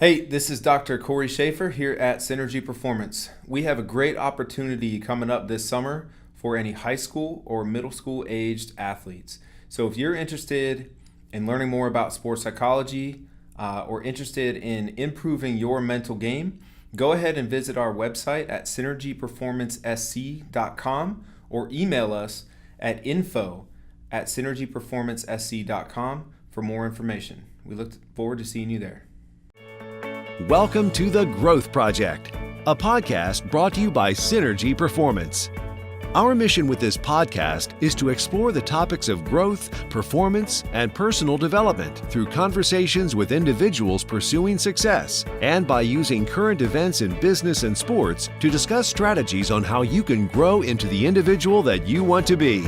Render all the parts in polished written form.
Hey, this is Dr. Cory Shaffer here at Synergy Performance. We have a great opportunity coming up this summer for any high school or middle school aged athletes. So if you're interested in learning more about sports psychology or interested in improving your mental game, go ahead and visit our website at synergyperformancesc.com or email us at info@synergyperformancesc.com for more information. We look forward to seeing you there. Welcome to The Growth Project, a podcast brought to you by Synergy Performance. Our mission with this podcast is to explore the topics of growth, performance, and personal development through conversations with individuals pursuing success and by using current events in business and sports to discuss strategies on how you can grow into the individual that you want to be.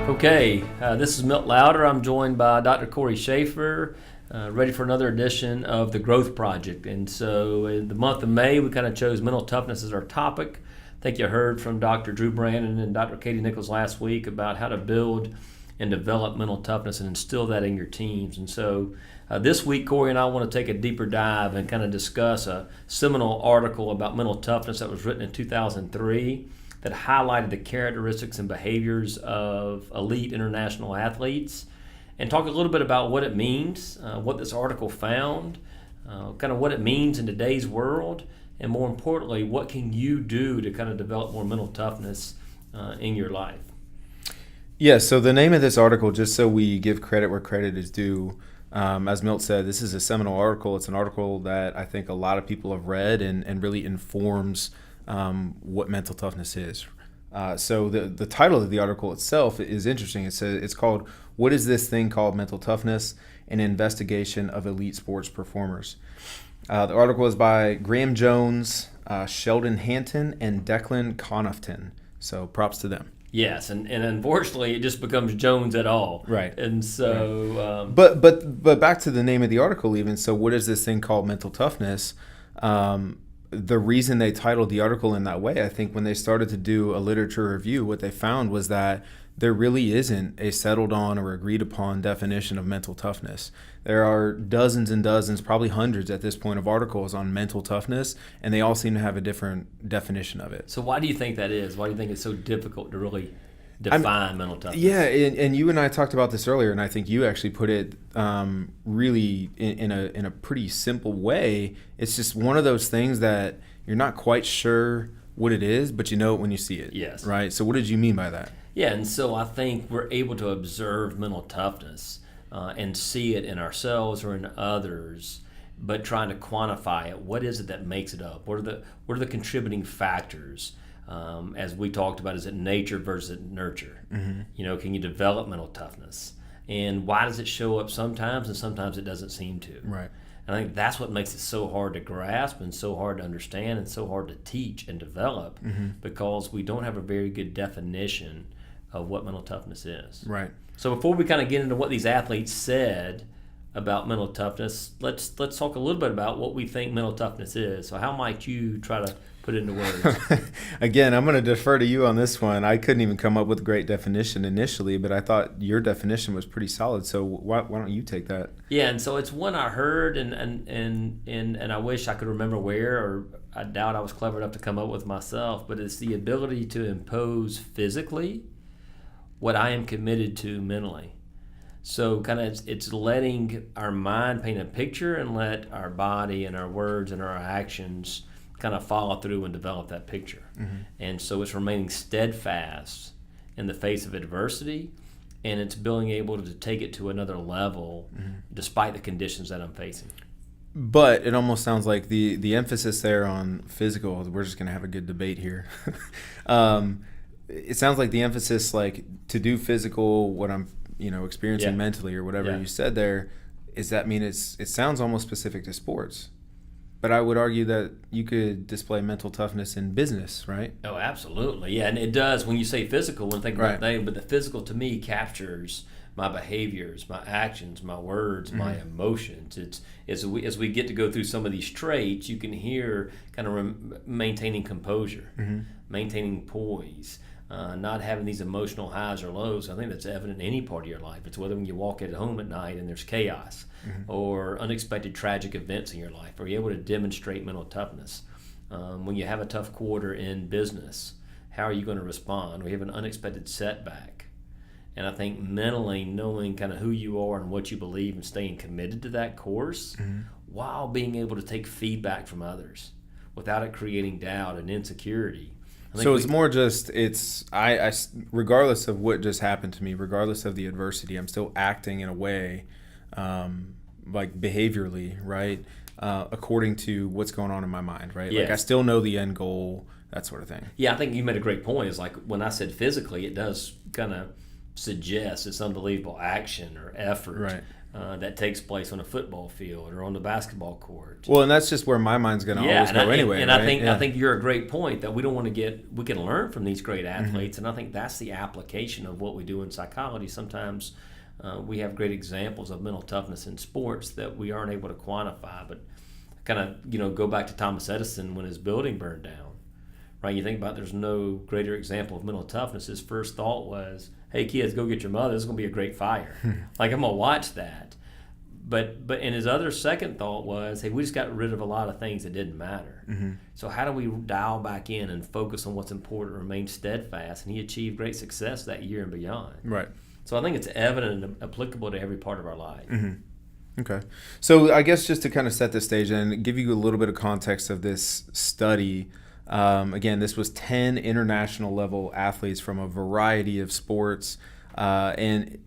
Okay, this is Milt Lowder. I'm joined by Dr. Cory Shaffer, ready for another edition of The Growth Project. And so in the month of May, we kind of chose mental toughness as our topic. I think you heard from Dr. Drew Brandon and Dr. Katie Nichols last week about how to build and develop mental toughness and instill that in your teams. And so this week, Cory and I want to take a deeper dive and kind of discuss a seminal article about mental toughness that was written in 2003. That highlighted the characteristics and behaviors of elite international athletes, and talk a little bit about what it means, what this article found, kind of what it means in today's world, and more importantly, what can you do to kind of develop more mental toughness in your life. Yeah, so the name of this article, just so we give credit where credit is due, as Milt said, this is a seminal article. It's an article that I think a lot of people have read and really informs what mental toughness is. So the title of the article itself is interesting. It's called "What is this thing called mental toughness? An investigation of elite sports performers." The article is by Graham Jones, Sheldon Hanton, and Declan Connaughton. So props to them. Yes, and unfortunately, it just becomes Jones et al. Right. And so, but back to the name of the article. Even so, what is this thing called mental toughness? The reason they titled the article in that way, I think when they started to do a literature review, what they found was that there really isn't a settled on or agreed upon definition of mental toughness. There are dozens and dozens, probably hundreds at this point, of articles on mental toughness, and they all seem to have a different definition of it. so why do you think that is? Why do you think it's so difficult to really define mental toughness? Yeah, and you and I talked about this earlier, and I think you actually put it really in a pretty simple way. It's just one of those things that you're not quite sure what it is, but you know it when you see it. Yes. Right? So what did you mean by that? Yeah, and so I think we're able to observe mental toughness and see it in ourselves or in others, but trying to quantify it. What is it that makes it up? What are the contributing factors? As we talked about, is it nature versus nurture? Mm-hmm. You know, can you develop mental toughness? And why does it show up sometimes and sometimes it doesn't seem to? Right. And I think that's what makes it so hard to grasp and so hard to understand and so hard to teach and develop, because we don't have a very good definition of what mental toughness is. Right. So before we kind of get into what these athletes said about mental toughness, let's talk a little bit about what we think mental toughness is. So how might you try to put it into words? Again, I'm going to defer to you on this one. I couldn't even come up with a great definition initially, but I thought your definition was pretty solid. So why don't you take that? Yeah, and so it's one I heard, and I wish I could remember where, or I doubt I was clever enough to come up with myself, but it's the ability to impose physically what I am committed to mentally. So kind of it's letting our mind paint a picture and let our body and our words and our actions kind of follow through and develop that picture. Mm-hmm. And so it's remaining steadfast in the face of adversity, and it's being able to take it to another level despite the conditions that I'm facing. But it almost sounds like the emphasis there on physical, we're just going to have a good debate here. It sounds like the emphasis, like, to do physical, what I'm experiencing mentally or whatever you said there, is that mean it sounds almost specific to sports. But I would argue that you could display mental toughness in business, right? Oh, absolutely. Yeah, and it does when you say physical, when I think about that, but the physical to me captures my behaviors, my actions, my words, my emotions. It's as we get to go through some of these traits, you can hear kind of maintaining composure, maintaining poise, not having these emotional highs or lows. I think that's evident in any part of your life. It's whether when you walk at home at night and there's chaos, or unexpected tragic events in your life. Are you able to demonstrate mental toughness? When you have a tough quarter in business, how are you going to respond? We have an unexpected setback. And I think mentally knowing kind of who you are and what you believe and staying committed to that course while being able to take feedback from others without it creating doubt and insecurity. So it's more just, I regardless of what just happened to me, regardless of the adversity, I'm still acting in a way, like behaviorally, right? According to what's going on in my mind, right? Yes. Like I still know the end goal, that sort of thing. Yeah, I think you made a great point. It's like when I said physically, it does kind of suggest this unbelievable action or effort Right. That takes place on a football field or on the basketball court. Well, and that's just where my mind's going to always go anyway. And right? I think you're a great point that we don't want to we can learn from these great athletes, and I think that's the application of what we do in psychology. Sometimes we have great examples of mental toughness in sports that we aren't able to quantify, but kind of go back to Thomas Edison when his building burned down. Right? You think about there's no greater example of mental toughness. His first thought was, hey kids, go get your mother. This is going to be a great fire. Like I'm going to watch that. But and his other second thought was, hey, we just got rid of a lot of things that didn't matter. So how do we dial back in and focus on what's important and remain steadfast? And he achieved great success that year and beyond. Right. So I think it's evident and applicable to every part of our life. Okay. So I guess just to kind of set the stage and give you a little bit of context of this study, again, this was 10 international level athletes from a variety of sports, and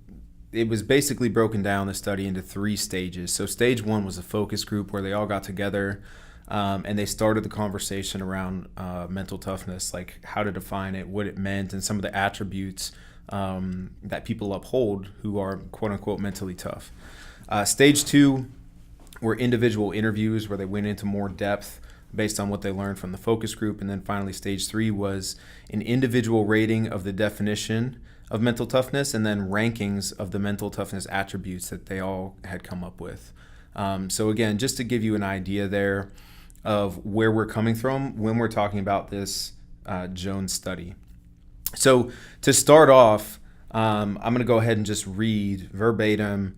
it was basically broken down, the study, into 3 stages. So stage 1 was a focus group where they all got together and they started the conversation around mental toughness, like how to define it, what it meant, and some of the attributes that people uphold who are quote-unquote mentally tough. Stage 2 were individual interviews where they went into more depth based on what they learned from the focus group. And then finally, stage 3 was an individual rating of the definition of mental toughness and then rankings of the mental toughness attributes that they all had come up with. So again, just to give you an idea there of where we're coming from when we're talking about this Jones study. So to start off, I'm going to go ahead and just read verbatim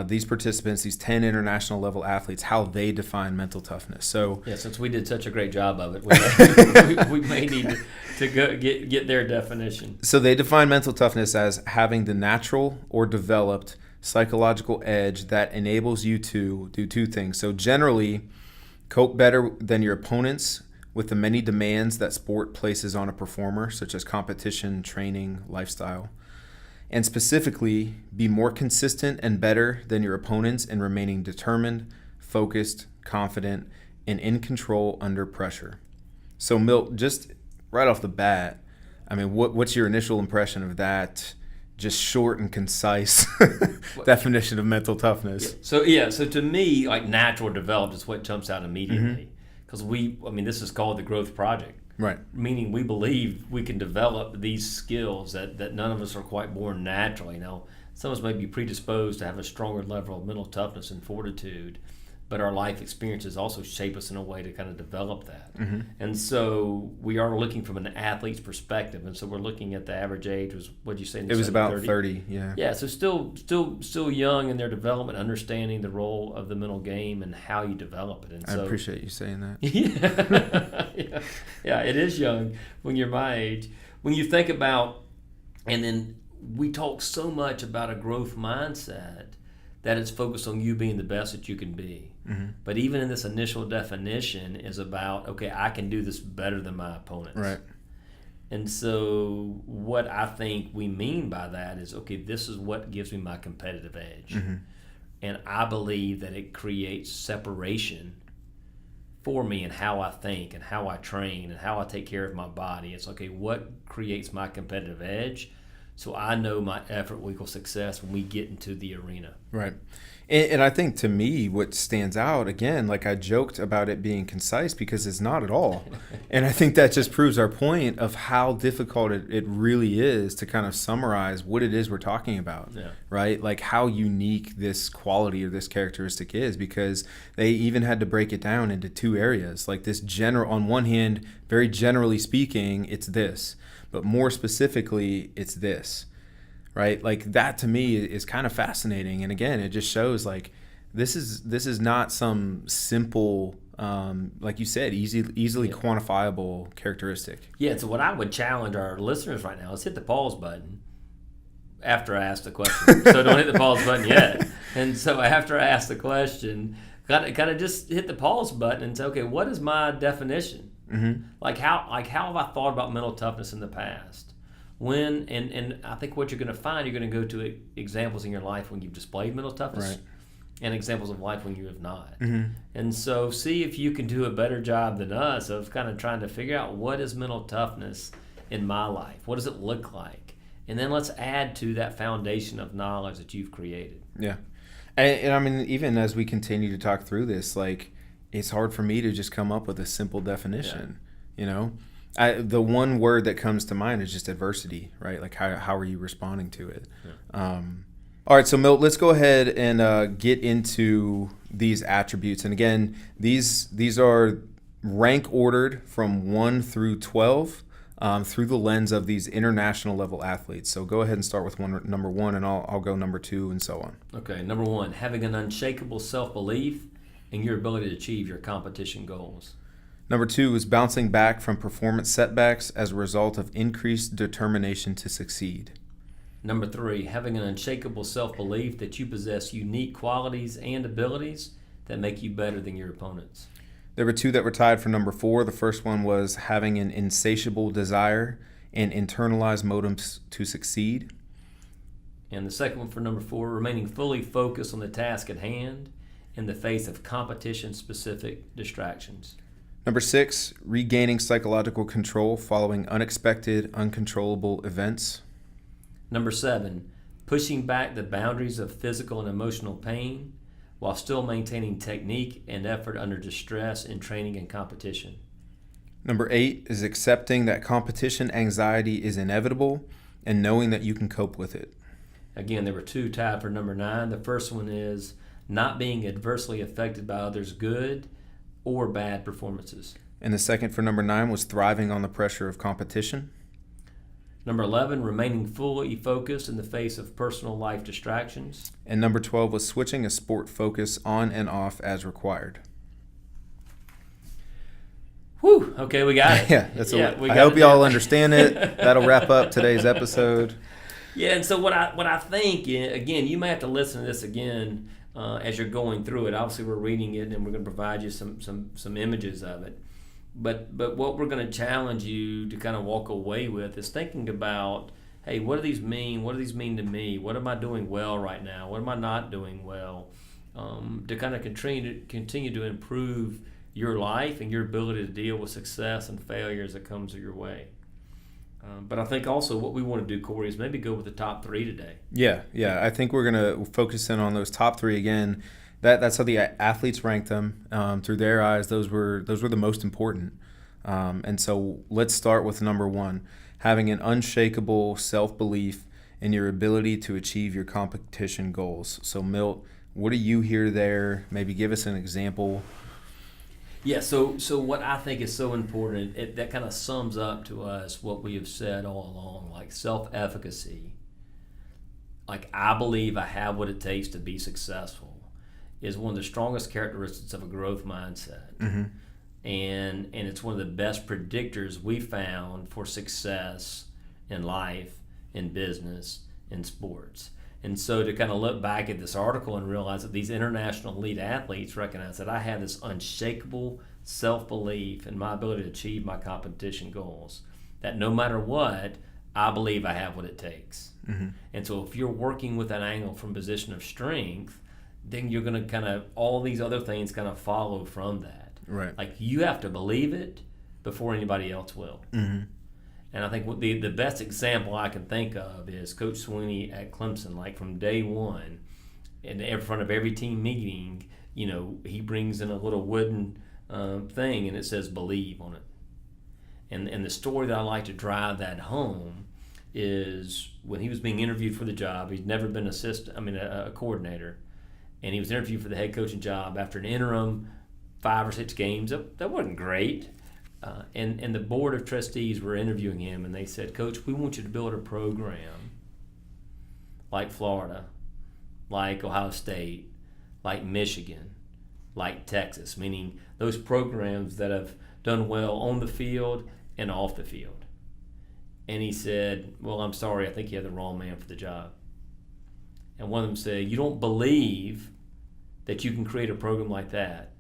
these participants, these 10 international level athletes, how they define mental toughness. So yeah, since we did such a great job of it, we may need to go get their definition. So they define mental toughness as having the natural or developed psychological edge that enables you to do 2 things. So generally, cope better than your opponents with the many demands that sport places on a performer, such as competition, training, lifestyle. And specifically, be more consistent and better than your opponents in remaining determined, focused, confident, and in control under pressure. So Milt, just right off the bat, I mean, what's your initial impression of that just short and concise definition of mental toughness? So to me, like natural developed is what jumps out immediately. Because this is called the growth project. Right. Meaning we believe we can develop these skills that none of us are quite born naturally. Now, some of us may be predisposed to have a stronger level of mental toughness and fortitude, but our life experiences also shape us in a way to kind of develop that. And so we are looking from an athlete's perspective, and so we're looking at the average age was, what did you say? It was about 30, yeah. Yeah, so still young in their development, understanding the role of the mental game and how you develop it. And I appreciate you saying that. Yeah, it is young when you're my age. When you think about, and then we talk so much about a growth mindset that it's focused on you being the best that you can be. But even in this initial definition is about, okay, I can do this better than my opponents. Right. And so what I think we mean by that is, okay, this is what gives me my competitive edge. And I believe that it creates separation for me in how I think and how I train and how I take care of my body. It's, okay, what creates my competitive edge? So I know my effort will equal success when we get into the arena. Right. And I think to me what stands out, again, like I joked about it being concise because it's not at all. And I think that just proves our point of how difficult it really is to kind of summarize what it is we're talking about, right? Like how unique this quality or this characteristic is, because they even had to break it down into 2 areas. Like this general, on one hand, very generally speaking, it's this. but more specifically, it's this, right? Like that to me is kind of fascinating. And again, it just shows like this is not some simple, like you said, easily quantifiable characteristic. Yeah, so what I would challenge our listeners right now is hit the pause button after I ask the question. So don't hit the pause button yet. And so after I ask the question, kind of just hit the pause button and say, okay, what is my definition? Mm-hmm. Like how have I thought about mental toughness in the past? When and I think what you're going to find, you're going to go to examples in your life when you've displayed mental toughness, Right. and examples of life when you have not. Mm-hmm. And so see if you can do a better job than us of kind of trying to figure out what is mental toughness in my life. What does it look like? And then let's add to that foundation of knowledge that you've created. Yeah. And I mean, even as we continue to talk through this, like, it's hard for me to just come up with a simple definition, you know? The one word that comes to mind is just adversity, right? Like, how are you responding to it? Yeah. All right, so Milt, let's go ahead and get into these attributes. And again, these are rank ordered from 1 through 12 through the lens of these international level athletes. So go ahead and start with number 1, and I'll go number 2 and so on. Okay, number 1, having an unshakable self-belief in your ability to achieve your competition goals. Number 2 is bouncing back from performance setbacks as a result of increased determination to succeed. Number 3, having an unshakable self-belief that you possess unique qualities and abilities that make you better than your opponents. There were 2 that were tied for number 4. The first one was having an insatiable desire and internalized motives to succeed. And the second one for number 4, remaining fully focused on the task at hand in the face of competition-specific distractions. Number 6, regaining psychological control following unexpected, uncontrollable events. Number 7, pushing back the boundaries of physical and emotional pain while still maintaining technique and effort under distress in training and competition. Number 8 is accepting that competition anxiety is inevitable and knowing that you can cope with it. Again, there were 2 tied for number 9. The first one is not being adversely affected by others' good or bad performances. And the second for number 9 was thriving on the pressure of competition. Number 11, remaining fully focused in the face of personal life distractions. And number 12 was switching a sport focus on and off as required. Whew, okay, we got it. Yeah, I hope you all understand it. That'll wrap up today's episode. Yeah, and so what I think, again, you may have to listen to this again as you're going through it. Obviously, we're reading it, and we're going to provide you some images of it. But what we're going to challenge you to kind of walk away with is thinking about, hey, what do these mean? What do these mean to me? What am I doing well right now? What am I not doing well? To kind of continue to improve your life and your ability to deal with success and failures that comes your way. But I think also what we want to do, Cory, is maybe go with the top 3 today. Yeah. I think we're going to focus in on those top 3 again. That's how the athletes ranked them through their eyes. Those were the most important. And so let's start with number 1, having an unshakable self-belief in your ability to achieve your competition goals. So Milt, what do you hear there? Maybe give us an example. Yeah, so what I think is so important, that kind of sums up to us what we have said all along, like self-efficacy. Like, I believe I have what it takes to be successful is one of the strongest characteristics of a growth mindset. Mm-hmm. And it's one of the best predictors we found for success in life, in business, in sports. And so to kind of look back at this article and realize that these international elite athletes recognize that I have this unshakable self-belief in my ability to achieve my competition goals, that no matter what, I believe I have what it takes. Mm-hmm. And so if you're working with an angle from position of strength, then you're going to kind of, all these other things kind of follow from that. Right. Like, you have to believe it before anybody else will. Mm-hmm. And I think what the best example I can think of is Coach Sweeney at Clemson. Like, from day one, in front of every team meeting, he brings in a little wooden thing, and it says "believe" on it. And the story that I like to drive that home is when he was being interviewed for the job. He'd never been a coordinator, and he was interviewed for the head coaching job after an interim 5 or 6 games. That wasn't great. And the board of trustees were interviewing him, and they said, Coach, we want you to build a program like Florida, like Ohio State, like Michigan, like Texas, meaning those programs that have done well on the field and off the field. And he said, well, I'm sorry, I think you have the wrong man for the job. And one of them said, you don't believe that you can create a program like that?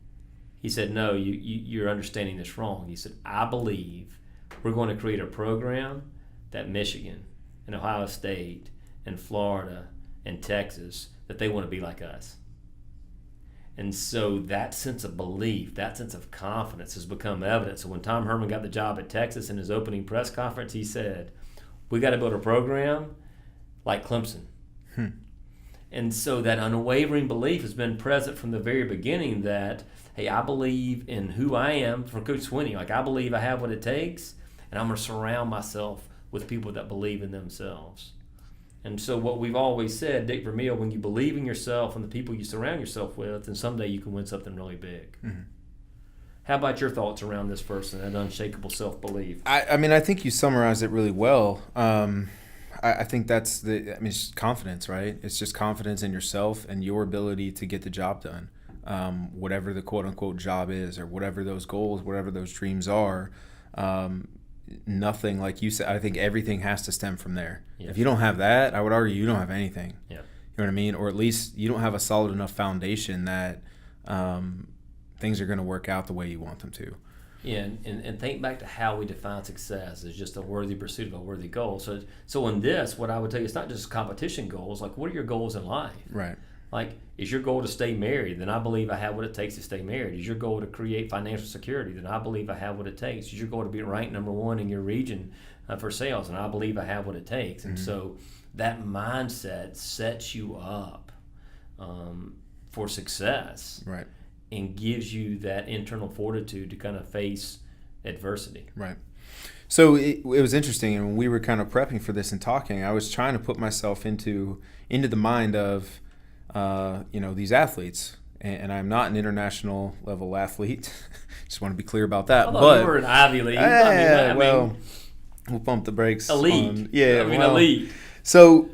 He said, no, you're understanding this wrong. He said, I believe we're going to create a program that Michigan and Ohio State and Florida and Texas, that they want to be like us. And so that sense of belief, that sense of confidence has become evident. So when Tom Herman got the job at Texas in his opening press conference, he said, we got to build a program like Clemson. And so that unwavering belief has been present from the very beginning that, hey, I believe in who I am. For Coach Swinney, like, I believe I have what it takes, and I'm going to surround myself with people that believe in themselves. And so what we've always said, Dick Vermeil, when you believe in yourself and the people you surround yourself with, then someday you can win something really big. Mm-hmm. How about your thoughts around this person, that unshakable self-belief? I mean, I think you summarized it really well. I think it's confidence, right? It's just confidence in yourself and your ability to get the job done. Whatever the quote-unquote job is, or whatever those goals, whatever those dreams are, nothing, like you said, I think everything has to stem from there. Yeah. If you don't have that, I would argue you don't have anything. Yeah. You know what I mean? Or at least you don't have a solid enough foundation that things are going to work out the way you want them to. Yeah, and think back to how we define success as just a worthy pursuit of a worthy goal. So in this, what I would tell you, it's not just competition goals. Like, what are your goals in life? Right. Like, is your goal to stay married? Then I believe I have what it takes to stay married. Is your goal to create financial security? Then I believe I have what it takes. Is your goal to be ranked number one in your region for sales? And I believe I have what it takes. And so that mindset sets you up for success. Right. And gives you that internal fortitude to kind of face adversity. Right. So it was interesting, and when we were kind of prepping for this and talking, I was trying to put myself into the mind of these athletes, and I'm not an international level athlete. Just want to be clear about that. Although you were an Ivy League. I mean, we'll pump the brakes. Elite. Elite. So,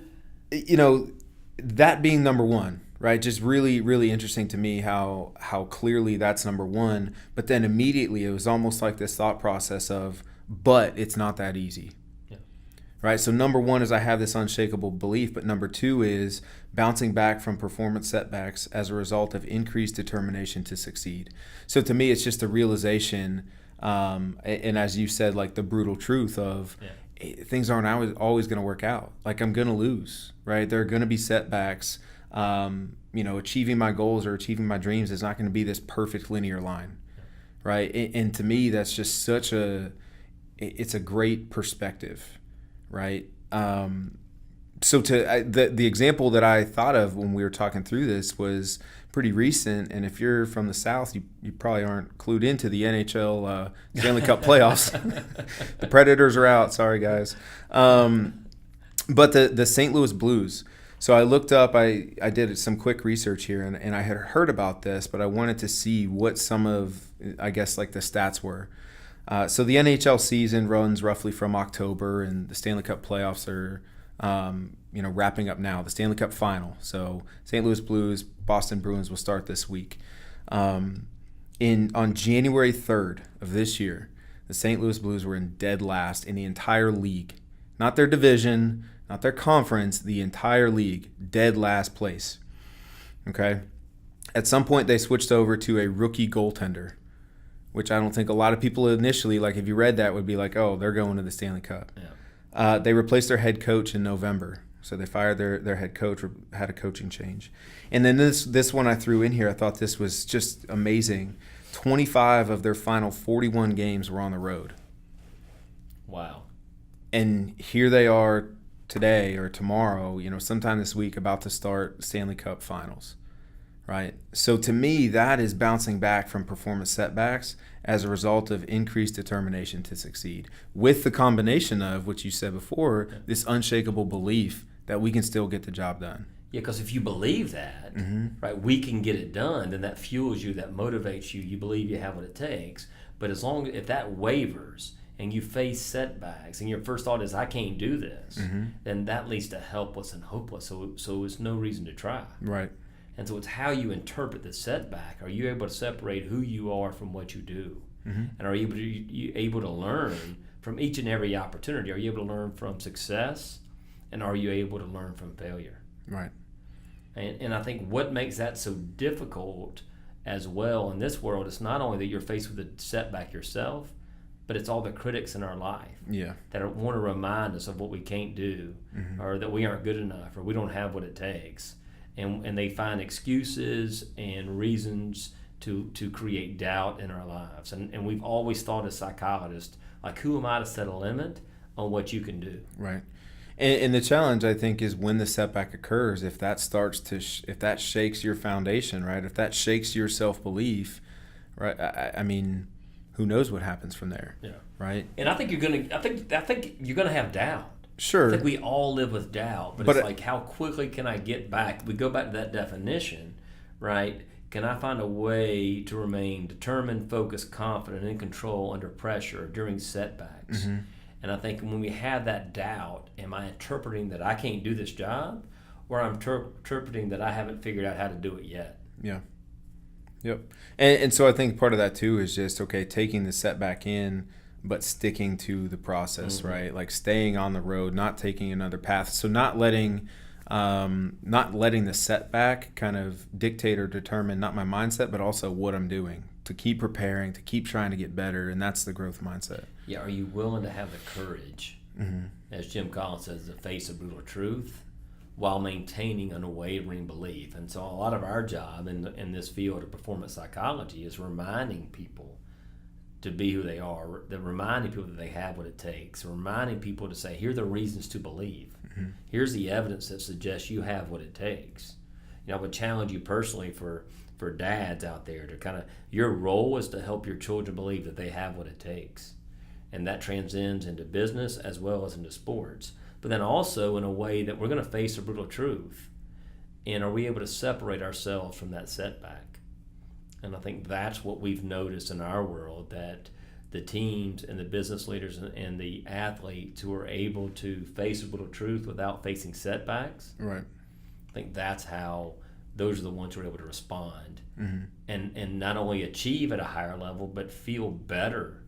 that being number one. Right, just really, really interesting to me how clearly that's number one. But then immediately it was almost like this thought process of, but it's not that easy. Yeah. Right, so number one is I have this unshakable belief, but number two is bouncing back from performance setbacks as a result of increased determination to succeed. So to me, it's just a realization, and as you said, like the brutal truth of things aren't always going to work out. Like, I'm going to lose, right? There are going to be setbacks. Achieving my goals or achieving my dreams is not going to be this perfect linear line, right? And to me, that's just it's a great perspective, right? So the example that I thought of when we were talking through this was pretty recent, and if you're from the South, you probably aren't clued into the NHL Stanley Cup playoffs. The Predators are out, sorry guys. But the St. Louis Blues. So I looked up, I did some quick research here, and I had heard about this, but I wanted to see what some of, I guess, like the stats were. So the NHL season runs roughly from October, and the Stanley Cup playoffs are, wrapping up now. The Stanley Cup final. So St. Louis Blues, Boston Bruins will start this week. On January 3rd of this year, the St. Louis Blues were in dead last in the entire league. Not their division, not their conference, the entire league, dead last place. Okay? At some point, they switched over to a rookie goaltender, which I don't think a lot of people initially, like if you read that, would be like, oh, they're going to the Stanley Cup. Yeah. They replaced their head coach in November. So they fired their head coach, had a coaching change. And then this one I threw in here, I thought this was just amazing. 25 of their final 41 games were on the road. Wow. And here they are today or tomorrow, sometime this week, about to start Stanley Cup finals, right? So to me, that is bouncing back from performance setbacks as a result of increased determination to succeed, with the combination of, what you said before, this unshakable belief that we can still get the job done. Yeah, because if you believe that, right, we can get it done, then that fuels you, that motivates you. You believe you have what it takes. But if that wavers and you face setbacks and your first thought is, I can't do this, then that leads to helpless and hopeless. So it's no reason to try. Right. And so it's how you interpret the setback. Are you able to separate who you are from what you do? And are you able to learn from each and every opportunity? Are you able to learn from success? And are you able to learn from failure? Right. And I think what makes that so difficult as well in this world is not only that you're faced with a setback yourself, but it's all the critics in our life that want to remind us of what we can't do, or that we aren't good enough, or we don't have what it takes. And they find excuses and reasons to create doubt in our lives. And we've always thought as psychologists, like, who am I to set a limit on what you can do? Right. And the challenge, I think, is when the setback occurs, if that starts to, if that shakes your foundation, right? If that shakes your self-belief, right? I mean, who knows what happens from there? Yeah. Right. And I think you're gonna have doubt. Sure. I think we all live with doubt, but it's like, how quickly can I get back? We go back to that definition, right? Can I find a way to remain determined, focused, confident, and in control under pressure during setbacks? And I think when we have that doubt, am I interpreting that I can't do this job, or I'm interpreting that I haven't figured out how to do it yet? Yeah. Yep. And so I think part of that too is just, okay, taking the setback in, but sticking to the process, right? Like staying on the road, not taking another path. So not letting the setback kind of dictate or determine not my mindset, but also what I'm doing, to keep preparing, to keep trying to get better. And that's the growth mindset. Yeah. Are you willing to have the courage, as Jim Collins says, to face a brutal truth while maintaining an unwavering belief? And so a lot of our job in this field of performance psychology is reminding people to be who they are, reminding people that they have what it takes, reminding people to say, here are the reasons to believe. Here's the evidence that suggests you have what it takes. You know, I would challenge you personally for dads out there to kind of, your role is to help your children believe that they have what it takes. And that transcends into business as well as into sports. But then also in a way that we're going to face a brutal truth. And are we able to separate ourselves from that setback? And I think that's what we've noticed in our world, that the teams and the business leaders and the athletes who are able to face a brutal truth without facing setbacks, Right. I think that's how those are the ones who are able to respond and not only achieve at a higher level, but feel better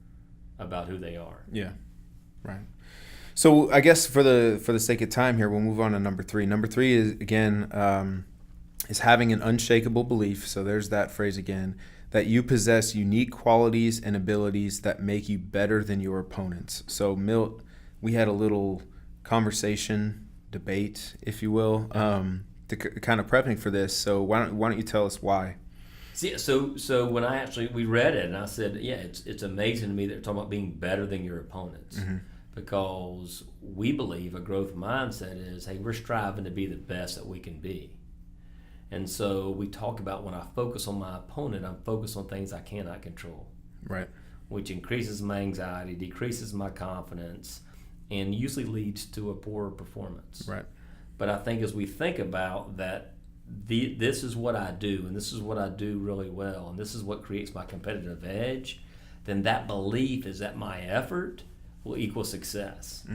about who they are. Yeah. Right. So I guess for the sake of time here, we'll move on to number 3. Number 3 is, again, is having an unshakable belief. So there's that phrase again, that you possess unique qualities and abilities that make you better than your opponents. So Milt, we had a little conversation, debate, if you will, to kind of prepping for this. So why don't you tell us why? See, so when we read it, and I said, yeah, it's amazing to me that they're talking about being better than your opponents. Because we believe a growth mindset is, hey, we're striving to be the best that we can be. And so we talk about, when I focus on my opponent, I'm focused on things I cannot control. Right. Which increases my anxiety, decreases my confidence, and usually leads to a poorer performance. Right. But I think as we think about that, this is what I do, and this is what I do really well, and this is what creates my competitive edge, then that belief is that my effort will equal success.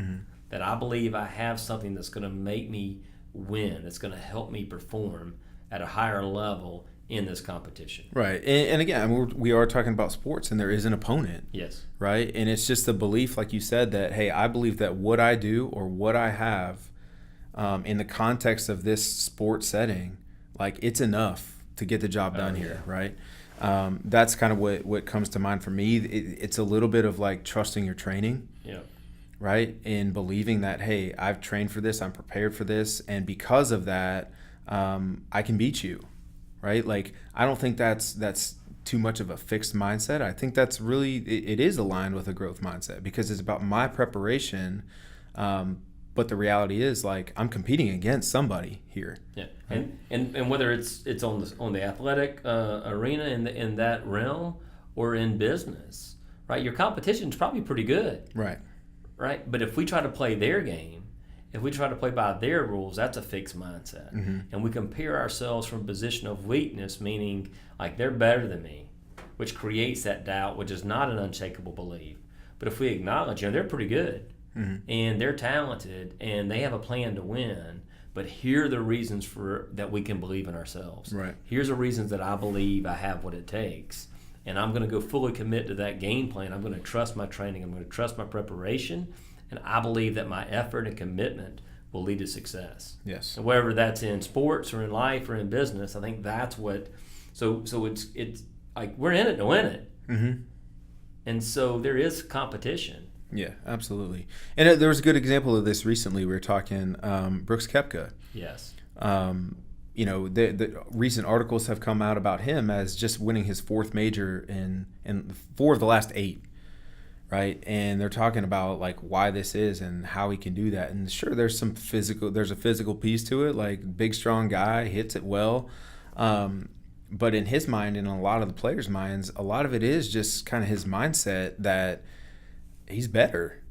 That I believe I have something that's going to make me win, that's going to help me perform at a higher level in this competition. Right. And again, we are talking about sports, and there is an opponent. Yes. Right. And it's just the belief, like you said, that, hey, I believe that what I do or what I have in the context of this sports setting, like, it's enough to get the job done here. Right. That's kind of what comes to mind for me. It's a little bit of like trusting your training. Yeah. Right. And believing that, hey, I've trained for this, I'm prepared for this, and because of that, I can beat you. Right. Like, I don't think that's too much of a fixed mindset. I think that's really, it is aligned with a growth mindset, because it's about my preparation. But the reality is, like, I'm competing against somebody here. Yeah. And whether it's on the athletic arena in that realm or in business, right? Your competition is probably pretty good. Right. Right. But if we try to play their game, if we try to play by their rules, that's a fixed mindset. And we compare ourselves from a position of weakness, meaning like they're better than me. which creates that doubt, which is not an unshakable belief. But if we acknowledge, they're pretty good, and they're talented, and they have a plan to win, but here are the reasons for that we can believe in ourselves. Right. Here's the reasons that I believe I have what it takes, and I'm going to go fully commit to that game plan. I'm going to trust my training. I'm going to trust my preparation, and I believe that my effort and commitment will lead to success. Yes. And whether that's in sports or in life or in business, I think that's what. So it's like we're in it to win it, and so there is competition. Yeah, absolutely. And there was a good example of this recently. We were talking Brooks Koepka. Yes. The recent articles have come out about him as just winning his fourth major in 4 of the last 8. Right, and they're talking about like why this is and how he can do that. And sure, there's a physical piece to it, like big strong guy, hits it well. But in his mind and in a lot of the players' minds, a lot of it is just kind of his mindset that he's better,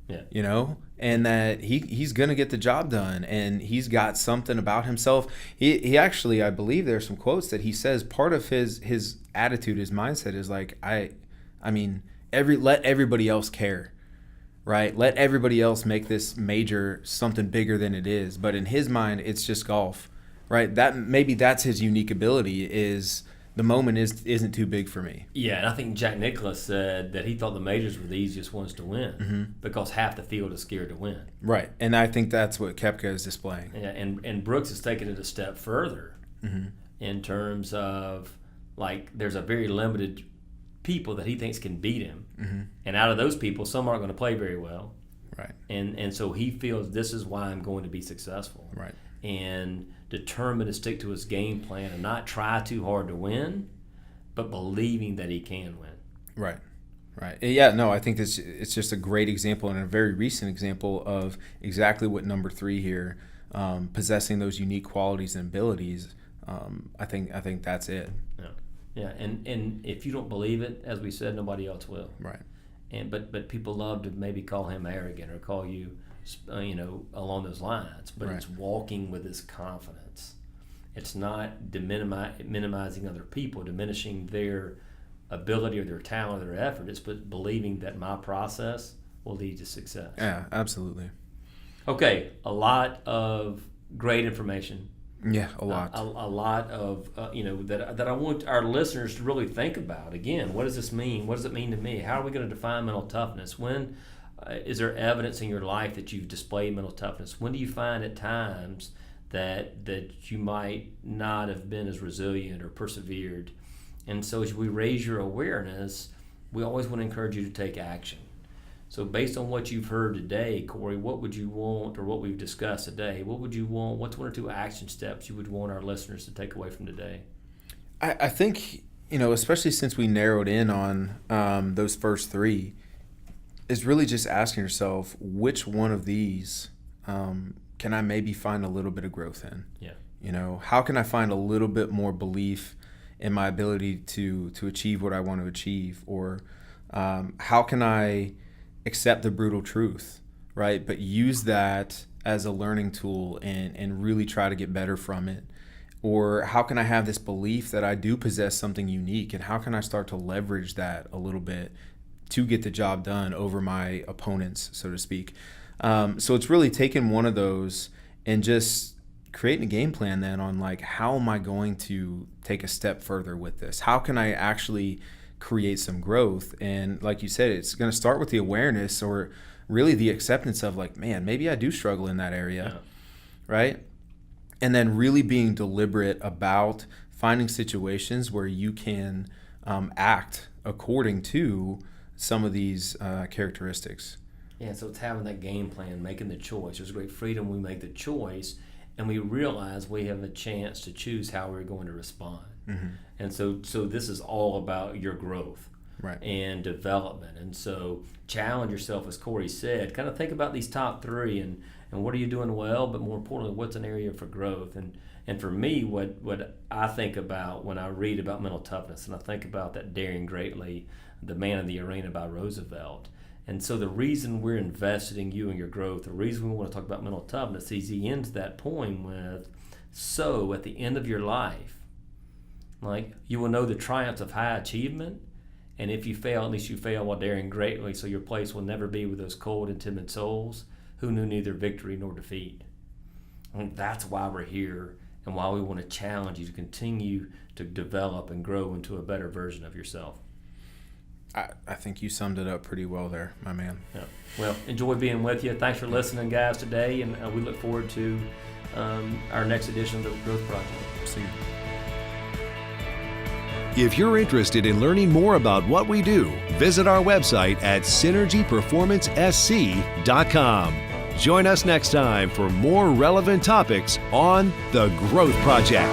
and that he's going to get the job done, and he's got something about himself. He actually, I believe there's some quotes that he says part of his attitude, his mindset is like, let everybody else care, right? Let everybody else make this major something bigger than it is. But in his mind, it's just golf, right? That's his unique ability is the moment isn't too big for me. Yeah, and I think Jack Nicklaus said that he thought the majors were the easiest ones to win because half the field is scared to win. Right, and I think that's what Koepka is displaying. Yeah, and Brooks has taken it a step further in terms of like there's a very limited people that he thinks can beat him, and out of those people, some aren't going to play very well. Right, and so he feels this is why I'm going to be successful. Right, and determined to stick to his game plan and not try too hard to win, but believing that he can win. Right. Yeah, no, I think it's just a great example and a very recent example of exactly what number 3 here, possessing those unique qualities and abilities. I think that's it. Yeah, and if you don't believe it, as we said, nobody else will. Right. And but people love to maybe call him arrogant or call you, along those lines. But Right. It's walking with his confidence. It's not minimizing other people, diminishing their ability or their talent or their effort. It's believing that my process will lead to success. Yeah, absolutely. Okay, a lot of great information. Yeah, a lot. A lot of that I want our listeners to really think about. Again, what does this mean? What does it mean to me? How are we going to define mental toughness? When is there evidence in your life that you've displayed mental toughness? When do you find at times that you might not have been as resilient or persevered? And so as we raise your awareness, we always want to encourage you to take action. So based on what you've heard today, Cory, what would you want, or what we've discussed today, what would you want, what's 1 or 2 action steps you would want our listeners to take away from today? I think, especially since we narrowed in on those first 3, is really just asking yourself, which one of these can I maybe find a little bit of growth in? Yeah. How can I find a little bit more belief in my ability to achieve what I want to achieve? Or how can I accept the brutal truth, right? But use that as a learning tool and really try to get better from it. Or how can I have this belief that I do possess something unique, and how can I start to leverage that a little bit to get the job done over my opponents, so to speak. So it's really taking one of those and just creating a game plan then on like, how am I going to take a step further with this? How can I actually create some growth? And like you said, it's going to start with the awareness, or really the acceptance of like, man, maybe I do struggle in that area, right? And then really being deliberate about finding situations where you can act according to some of these characteristics. Yeah, so it's having that game plan, making the choice. There's great freedom when we make the choice, and we realize we have a chance to choose how we're going to respond. And so this is all about your growth, right, and development. And so challenge yourself, as Cory said. Kind of think about these top 3 and what are you doing well, but more importantly, what's an area for growth. And for me, what I think about when I read about mental toughness, and I think about that Daring Greatly, The Man in the Arena by Roosevelt. And so the reason we're invested in you and your growth, the reason we want to talk about mental toughness is he ends that poem with, so at the end of your life, like, you will know the triumphs of high achievement, And if you fail, at least you fail while daring greatly, so your place will never be with those cold and timid souls who knew neither victory nor defeat. And that's why we're here and why we want to challenge you to continue to develop and grow into a better version of yourself. I think you summed it up pretty well there, my man. Yeah. Well, enjoy being with you. Thanks for listening, guys, today, and we look forward to our next edition of the Growth Project. See you. If you're interested in learning more about what we do, visit our website at synergyperformancesc.com. Join us next time for more relevant topics on The Growth Project.